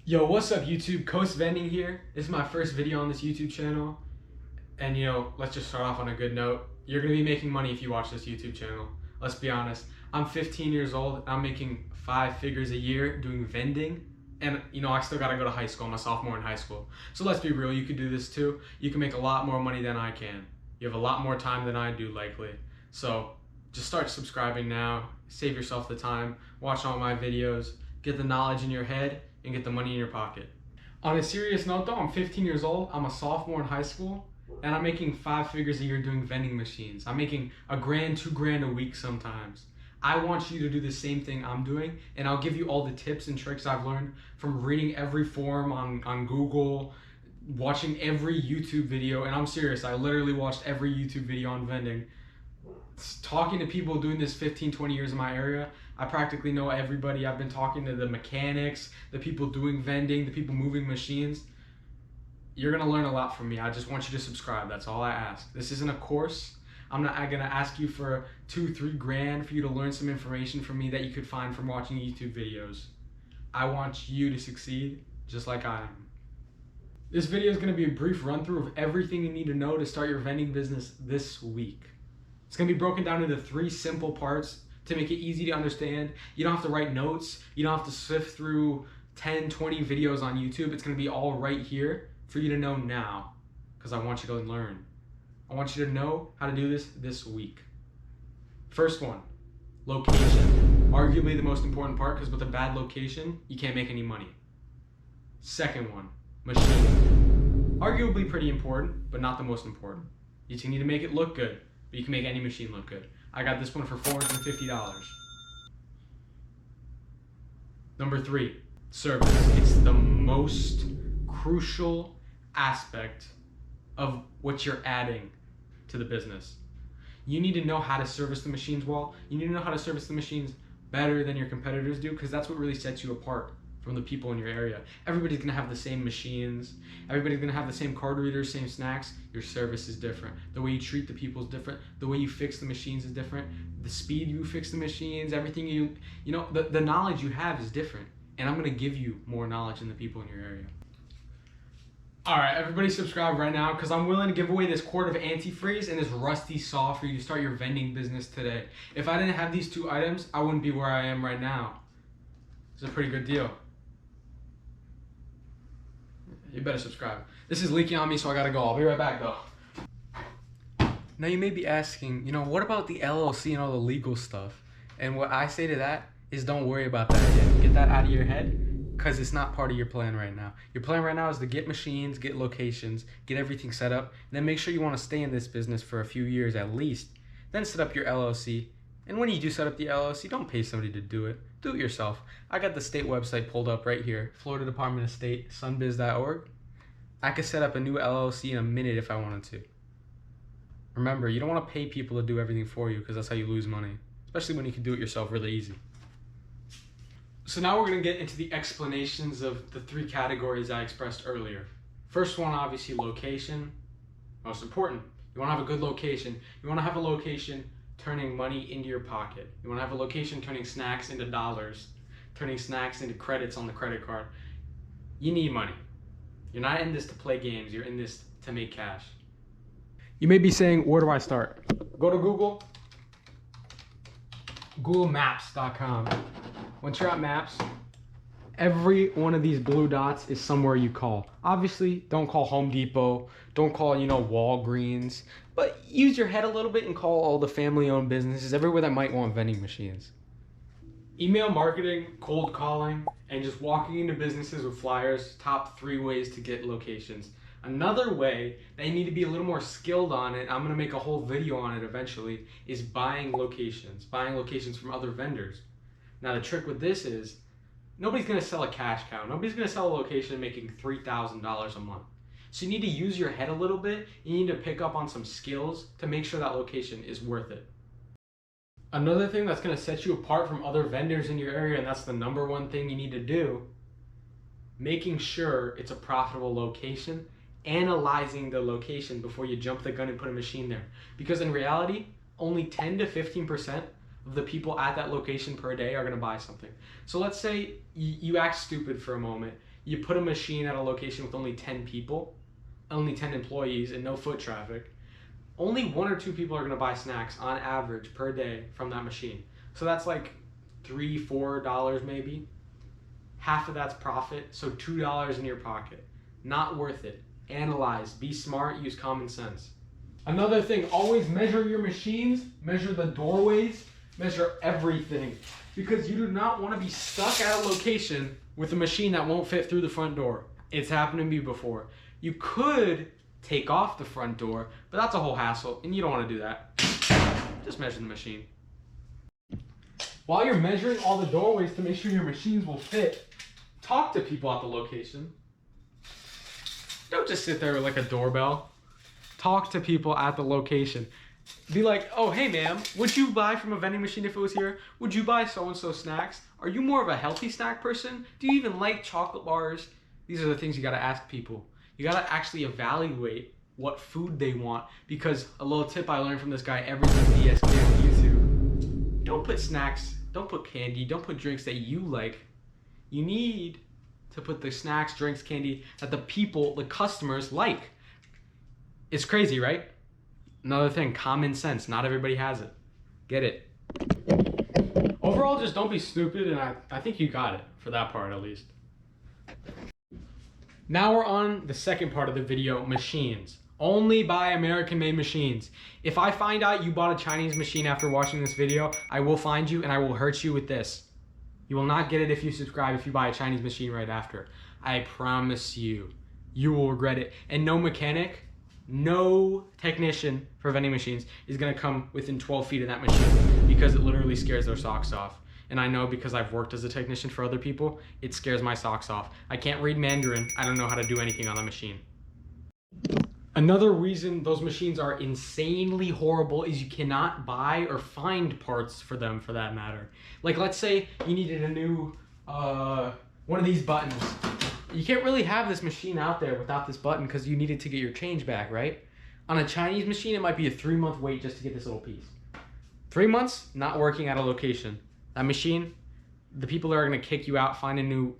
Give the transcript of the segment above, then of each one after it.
Yo, what's up YouTube? Coast Vending here. This is my first video on this YouTube channel. And let's just start off on a good note. You're gonna be making money if you watch this YouTube channel. Let's be honest. I'm 15 years old. I'm making 5 figures a year doing vending. And I still gotta go to high school. I'm a sophomore in high school. So let's be real, you could do this too. You can make a lot more money than I can. You have a lot more time than I do likely. So just start subscribing now. Save yourself the time. Watch all my videos. Get the knowledge in your head and get the money in your pocket. On a serious note though, I'm 15 years old, I'm a sophomore in high school, and I'm making 5 figures a year doing vending machines. I'm making $1,000, $2,000 a week sometimes. I want you to do the same thing I'm doing, and I'll give you all the tips and tricks I've learned from reading every forum on Google, watching every YouTube video, and I'm serious, I literally watched every YouTube video on vending. Talking to people doing this 15, 20 years in my area, I practically know everybody. I've been talking to the mechanics, the people doing vending, the people moving machines. You're gonna learn a lot from me. I just want you to subscribe. That's all I ask. This isn't a course. I'm not gonna ask you for $2-3 grand for you to learn some information from me that you could find from watching YouTube videos. I want you to succeed just like I am. This video is gonna be a brief run through of everything you need to know to start your vending business this week. It's going to be broken down into 3 simple parts to make it easy to understand. You don't have to write notes. You don't have to sift through 10, 20 videos on YouTube. It's going to be all right here for you to know now because I want you to learn. I want you to know how to do this week. First one, location. Arguably the most important part because with a bad location, you can't make any money. Second one, machine. Arguably pretty important, but not the most important. You need to make it look good. But you can make any machine look good. I got this one for $450. Number 3, service. It's the most crucial aspect of what you're adding to the business. You need to know how to service the machines well. You need to know how to service the machines better than your competitors do because that's what really sets you apart from the people in your area. Everybody's gonna have the same machines. Everybody's gonna have the same card readers, same snacks. Your service is different. The way you treat the people is different. The way you fix the machines is different. The speed you fix the machines, everything the knowledge you have is different. And I'm gonna give you more knowledge than the people in your area. All right, everybody subscribe right now because I'm willing to give away this quart of antifreeze and this rusty saw for you to start your vending business today. If I didn't have these 2 items, I wouldn't be where I am right now. It's a pretty good deal. You better subscribe. This is leaking on me, so I gotta go. I'll be right back though. Now you may be asking, what about the LLC and all the legal stuff? And what I say to that is don't worry about that yet. Get that out of your head because it's not part of your plan right now. Your plan right now is to get machines, get locations, get everything set up, and then make sure you want to stay in this business for a few years at least. Then set up your LLC. And when you do set up the LLC, don't pay somebody to do it. Do it yourself. I got the state website pulled up right here, Florida Department of State, sunbiz.org. I could set up a new LLC in a minute if I wanted to. Remember, you don't want to pay people to do everything for you because that's how you lose money, especially when you can do it yourself really easy. So now we're going to get into the explanations of the 3 categories I expressed earlier. First one, obviously, location. Most important. You want to have a good location. You want to have a location turning money into your pocket. You want to have a location turning snacks into dollars, turning snacks into credits on the credit card. You need money. You're not in this to play games. You're in this to make cash. You may be saying, where do I start? Go to Google. Googlemaps.com. Once you're at Maps, every one of these blue dots is somewhere you call. Obviously, don't call Home Depot. Don't call, Walgreens. But use your head a little bit and call all the family-owned businesses everywhere that might want vending machines. Email marketing, cold calling, and just walking into businesses with flyers, top 3 ways to get locations. Another way that you need to be a little more skilled on it, I'm going to make a whole video on it eventually, is buying locations from other vendors. Now the trick with this is, nobody's going to sell a cash cow. Nobody's going to sell a location making $3,000 a month. So you need to use your head a little bit. You need to pick up on some skills to make sure that location is worth it. Another thing that's going to set you apart from other vendors in your area, and that's the number 1 thing you need to do, making sure it's a profitable location, analyzing the location before you jump the gun and put a machine there. Because in reality, only 10 to 15% of the people at that location per day are going to buy something. So let's say you act stupid for a moment. you put a machine at a location with only 10 people, only 10 employees, and no foot traffic, only 1 or 2 people are going to buy snacks on average per day from that machine. So that's like $3, $4 maybe. Half of that's profit, so $2 in your pocket. Not worth it. Analyze, be smart, use common sense. Another thing, always measure your machines, measure the doorways, measure everything. Because you do not want to be stuck at a location with a machine that won't fit through the front door. It's happened to me before. You could take off the front door, but that's a whole hassle, and you don't want to do that. Just measure the machine. While you're measuring all the doorways to make sure your machines will fit, talk to people at the location. Don't just sit there like a doorbell. Talk to people at the location. Be like, oh, hey, ma'am, would you buy from a vending machine if it was here? Would you buy so-and-so snacks? Are you more of a healthy snack person? Do you even like chocolate bars? These are the things you got to ask people. You got to actually evaluate what food they want, because a little tip I learned from this guy, Everything DSK on YouTube. Don't put snacks, don't put candy, don't put drinks that you like. You need to put the snacks, drinks, candy that the people, the customers like. It's crazy, right? Another thing, common sense. Not everybody has it. Get it. Overall, just don't be stupid, and I think you got it for that part at least. Now we're on the second part of the video, machines. Only buy American-made machines. If I find out you bought a Chinese machine after watching this video, I will find you and I will hurt you with this. You will not get it if you subscribe if you buy a Chinese machine right after. I promise you, you will regret it. And no mechanic, no technician for vending machines is gonna come within 12 feet of that machine because it literally scares their socks off. And I know because I've worked as a technician for other people, it scares my socks off. I can't read Mandarin. I don't know how to do anything on the machine. Another reason those machines are insanely horrible is you cannot buy or find parts for them, for that matter. Like, let's say you needed a new, one of these buttons. You can't really have this machine out there without this button because you needed to get your change back, right? On a Chinese machine, it might be a 3-month wait just to get this little piece. 3 months, not working at a location. That machine, the people are gonna kick you out, find a new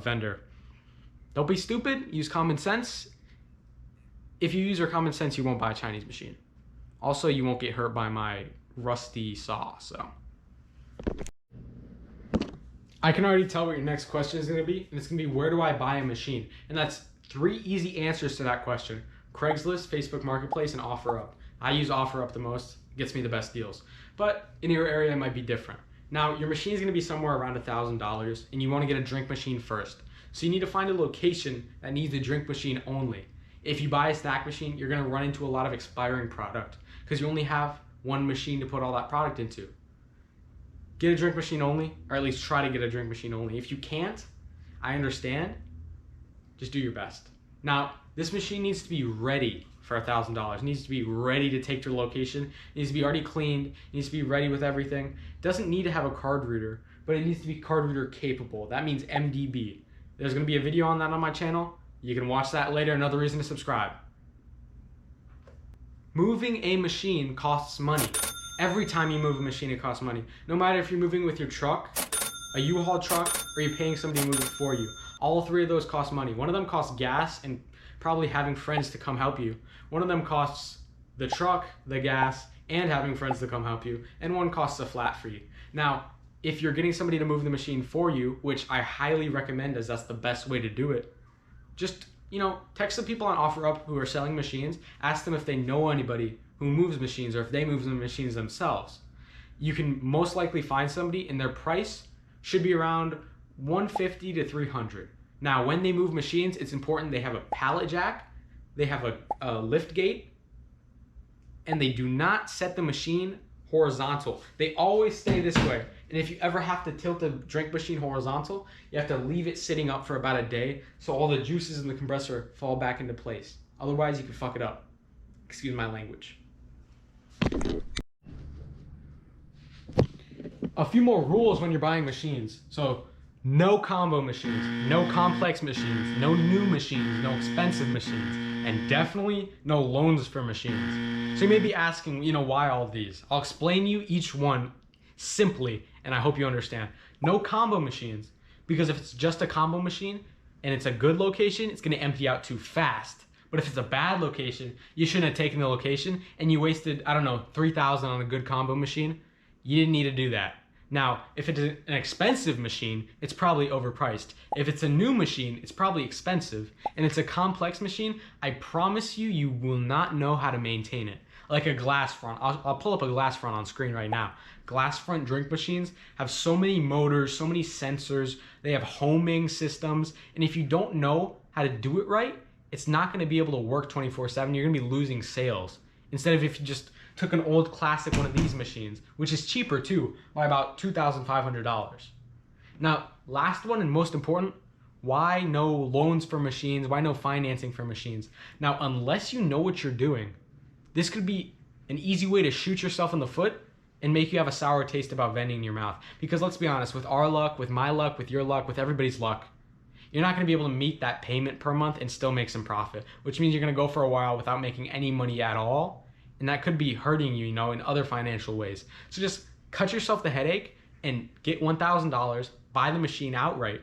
vendor. Don't be stupid, use common sense. If you use your common sense, you won't buy a Chinese machine. Also, you won't get hurt by my rusty saw, so. I can already tell what your next question is gonna be, and it's gonna be, where do I buy a machine? And that's 3 easy answers to that question. Craigslist, Facebook Marketplace, and OfferUp. I use OfferUp the most, it gets me the best deals. But in your area, it might be different. Now, your machine is gonna be somewhere around $1,000, and you wanna get a drink machine first. So you need to find a location that needs a drink machine only. If you buy a snack machine, you're gonna run into a lot of expiring product because you only have one machine to put all that product into. Get a drink machine only, or at least try to get a drink machine only. If you can't, I understand, just do your best. Now, this machine needs to be ready for $1,000. It needs to be ready to take to a location. It needs to be already cleaned. It needs to be ready with everything. It doesn't need to have a card reader, but it needs to be card reader capable. That means MDB. There's gonna be a video on that on my channel. You can watch that later, another reason to subscribe. Moving a machine costs money. Every time you move a machine, it costs money. No matter if you're moving with your truck, a U-Haul truck, or you're paying somebody to move it for you. All 3 of those cost money. One of them costs gas and probably having friends to come help you. One of them costs the truck, the gas, and having friends to come help you. And one costs a flat fee. Now, if you're getting somebody to move the machine for you, which I highly recommend as that's the best way to do it, just, text the people on OfferUp who are selling machines, ask them if they know anybody who moves machines or if they move the machines themselves. You can most likely find somebody, and their price should be around $150 to $300. Now, when they move machines, it's important they have a pallet jack, they have a lift gate, and they do not set the machine horizontal. They always stay this way. And if you ever have to tilt the drink machine horizontal, you have to leave it sitting up for about a day so all the juices in the compressor fall back into place. Otherwise, you can fuck it up. Excuse my language. A few more rules when you're buying machines. So, no combo machines, no complex machines, no new machines, no expensive machines, and definitely no loans for machines. So you may be asking, why all of these? I'll explain you each one simply, and I hope you understand. No combo machines, Because if it's just a combo machine and it's a good location, it's going to empty out too fast. But if it's a bad location, you shouldn't have taken the location and you wasted, I don't know, $3,000 on a good combo machine. You didn't need to do that. Now, if it's an expensive machine, it's probably overpriced. If it's a new machine, it's probably expensive. And it's a complex machine, I promise you, you will not know how to maintain it. Like a glass front. I'll pull up a glass front on screen right now. Glass front drink machines have so many motors, so many sensors. They have homing systems. And if you don't know how to do it right, it's not going to be able to work 24/7. You're going to be losing sales. Instead of if you just took an old classic one of these machines, which is cheaper too, by about $2,500. Now, last one and most important, why no loans for machines? Why no financing for machines? Now, unless you know what you're doing, this could be an easy way to shoot yourself in the foot and make you have a sour taste about vending in your mouth. Because let's be honest, with our luck, with my luck, with your luck, with everybody's luck, you're not going to be able to meet that payment per month and still make some profit, which means you're going to go for a while without making any money at all. And that could be hurting you, in other financial ways. So just cut yourself the headache and get $1,000, buy the machine outright,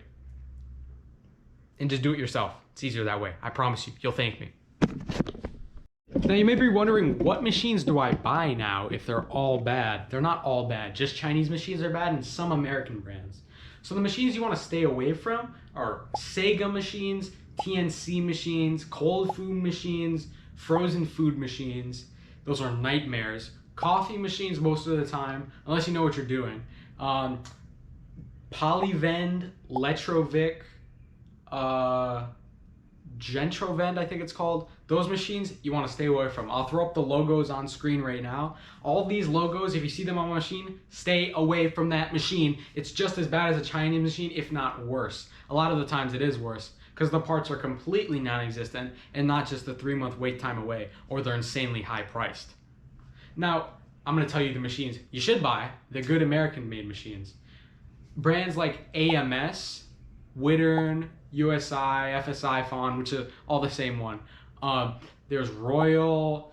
and just do it yourself. It's easier that way. I promise you, you'll thank me. Now you may be wondering, what machines do I buy now if they're all bad? They're not all bad. Just Chinese machines are bad and some American brands. So the machines you want to stay away from are Sega machines, TNC machines, cold food machines, frozen food machines. Those are nightmares. Coffee machines most of the time, unless you know what you're doing. Polyvend, Letrovic, Gentrovend, I think it's called. Those machines you want to stay away from. I'll throw up the logos on screen right now. All these logos, if you see them on a machine, stay away from that machine. It's just as bad as a Chinese machine, if not worse. A lot of the times it is worse because the parts are completely non-existent and not just a 3-month wait time away, or they're insanely high priced. Now, I'm going to tell you the machines you should buy, the good American-made machines. Brands like AMS, Wittern, USI, FSI, Fawn, which are all the same one. There's Royal,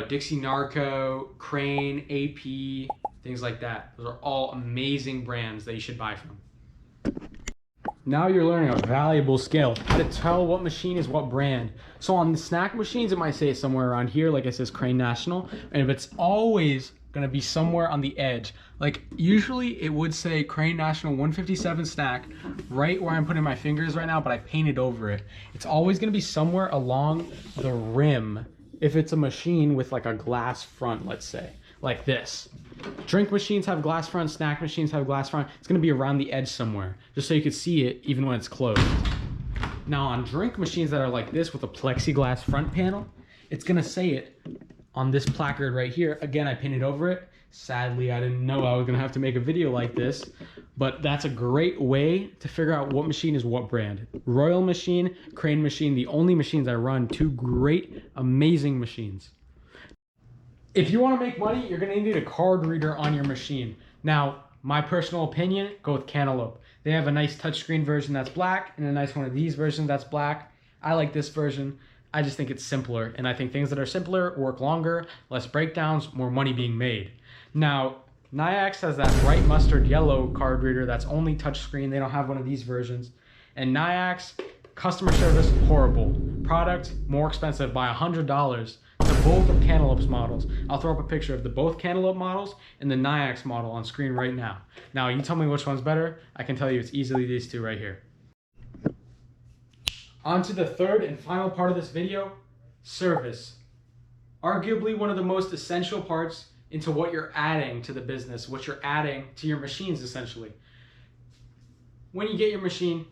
Dixie Narco, Crane, AP, things like that. Those are all amazing brands that you should buy from. Now you're learning a valuable skill, how to tell what machine is what brand. So on the snack machines, it might say somewhere around here, like it says Crane National, and if it's always gonna be somewhere on the edge, like usually it would say Crane National 157 snack right where I'm putting my fingers right now, but I painted over it. It's always gonna be somewhere along the rim if it's a machine with like a glass front, let's say, like this. Drink machines have glass front, snack machines have glass front. It's gonna be around the edge somewhere, just so you can see it even when it's closed. Now on drink machines that are like this with a plexiglass front panel, it's gonna say it on this placard right here. Again, I painted over it. Sadly, I didn't know I was gonna have to make a video like this, but that's a great way to figure out what machine is what brand. Royal machine, Crane machine, the only machines I run, 2 great, amazing machines. If you want to make money, you're going to need a card reader on your machine. Now, my personal opinion, go with Cantaloupe. They have a nice touchscreen version that's black and a nice one of these versions that's black. I like this version. I just think it's simpler, and I think things that are simpler work longer, less breakdowns, more money being made. Now, Nayax has that bright mustard yellow card reader that's only touchscreen. They don't have one of these versions. And Nayax, customer service, horrible. Product, more expensive by $100. To both of Cantaloupe's models. I'll throw up a picture of the both Cantaloupe models and the Nayax model on screen right now. Now, you tell me which one's better. I can tell you it's easily these 2 right here. On to the third and final part of this video, service. Arguably one of the most essential parts into what you're adding to the business, what you're adding to your machines essentially. When you get your machine,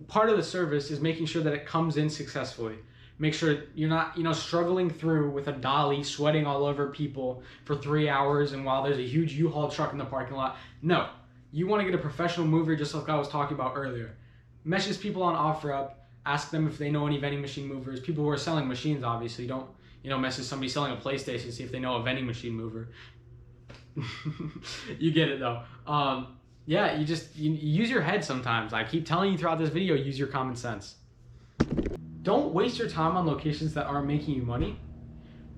part of the service is making sure that it comes in successfully. Make sure you're not, struggling through with a dolly, sweating all over people for 3 hours, and while there's a huge U-Haul truck in the parking lot. No, you want to get a professional mover, just like I was talking about earlier. Message people on OfferUp, ask them if they know any vending machine movers. People who are selling machines, obviously, don't, message somebody selling a PlayStation, see if they know a vending machine mover. You get it though. Yeah, you use your head sometimes. I keep telling you throughout this video, use your common sense. Don't waste your time on locations that aren't making you money,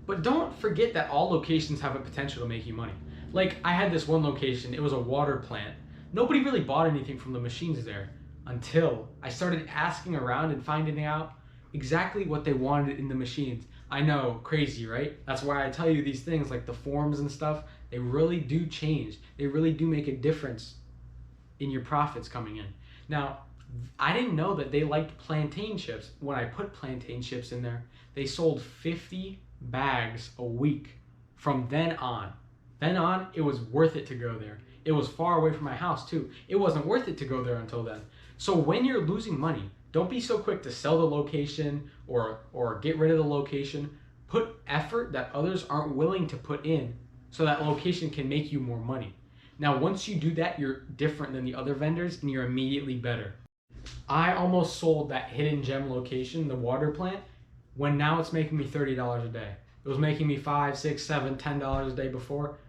but don't forget that all locations have a potential to make you money. Like, I had this one location, it was a water plant. Nobody really bought anything from the machines there until I started asking around and finding out exactly what they wanted in the machines. I know, crazy, right? That's why I tell you these things, like the forms and stuff, they really do change. They really do make a difference in your profits coming in. Now, I didn't know that they liked plantain chips. When I put plantain chips in there, they sold 50 bags a week from then on. Then on, it was worth it to go there. It was far away from my house too. It wasn't worth it to go there until then. So when you're losing money, don't be so quick to sell the location or get rid of the location. Put effort that others aren't willing to put in so that location can make you more money. Now, once you do that, you're different than the other vendors and you're immediately better. I almost sold that hidden gem location, the water plant, when now it's making me $30 a day. It was making me $5, $6, $7, $10 a day before.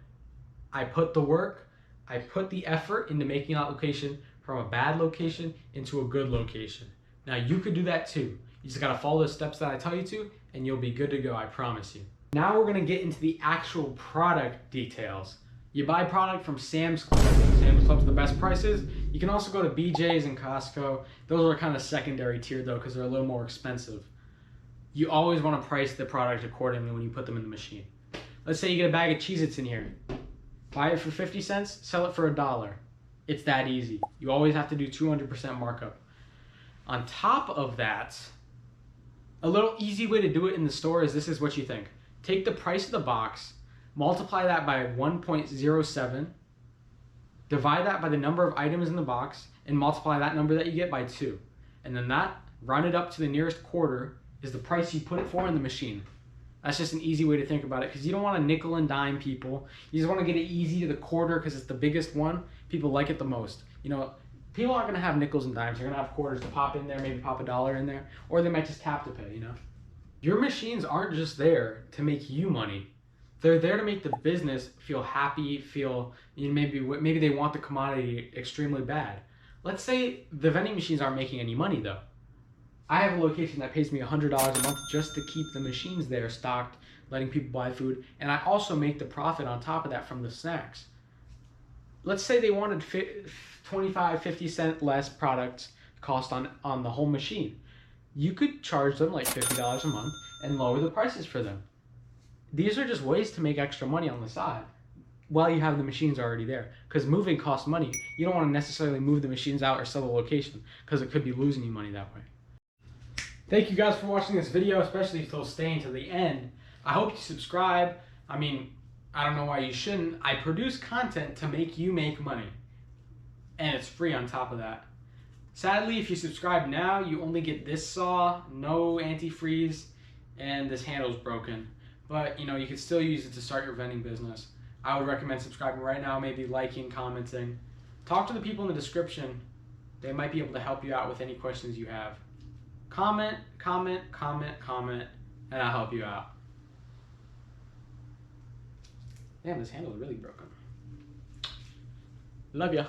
I put the work, I put the effort into making that location from a bad location into a good location. Now you could do that too. You just gotta follow the steps that I tell you to and you'll be good to go, I promise you. Now we're gonna get into the actual product details. You buy product from Sam's Club. Sam's Club's the best prices. You can also go to BJ's and Costco. Those are kind of secondary tier though because they're a little more expensive. You always want to price the product accordingly when you put them in the machine. Let's say you get a bag of Cheez-Its in here. Buy it for 50 cents, sell it for $1. It's that easy. You always have to do 200% markup. On top of that, a little easy way to do it in the store is this is what you think. Take the price of the box, multiply that by 1.07, divide that by the number of items in the box, and multiply that number that you get by 2. And then that, round it up to the nearest quarter, is the price you put it for in the machine. That's just an easy way to think about it because you don't want to nickel and dime people. You just want to get it easy to the quarter because it's the biggest one. People like it the most. You know, people aren't going to have nickels and dimes. They're going to have quarters to pop in there, maybe pop $1 in there, or they might just tap to pay, you know. Your machines aren't just there to make you money. They're there to make the business feel happy, feel, you know, maybe they want the commodity extremely bad. Let's say the vending machines aren't making any money though. I have a location that pays me $100 a month just to keep the machines there stocked, letting people buy food, and I also make the profit on top of that from the snacks. Let's say they wanted 25, 50 cent less product cost on the whole machine. You could charge them like $50 a month and lower the prices for them. These are just ways to make extra money on the side while you have the machines already there. Because moving costs money. You don't want to necessarily move the machines out or sell the location because it could be losing you money that way. Thank you guys for watching this video, especially if you're staying to the end. I hope you subscribe. I mean, I don't know why you shouldn't. I produce content to make you make money. And it's free on top of that. Sadly, if you subscribe now, you only get this saw, no antifreeze, and this handle's broken. But, you know, you can still use it to start your vending business. I would recommend subscribing right now, maybe liking, commenting. Talk to the people in the description. They might be able to help you out with any questions you have. Comment, comment, comment, comment, and I'll help you out. Damn, this handle is really broken. Love ya.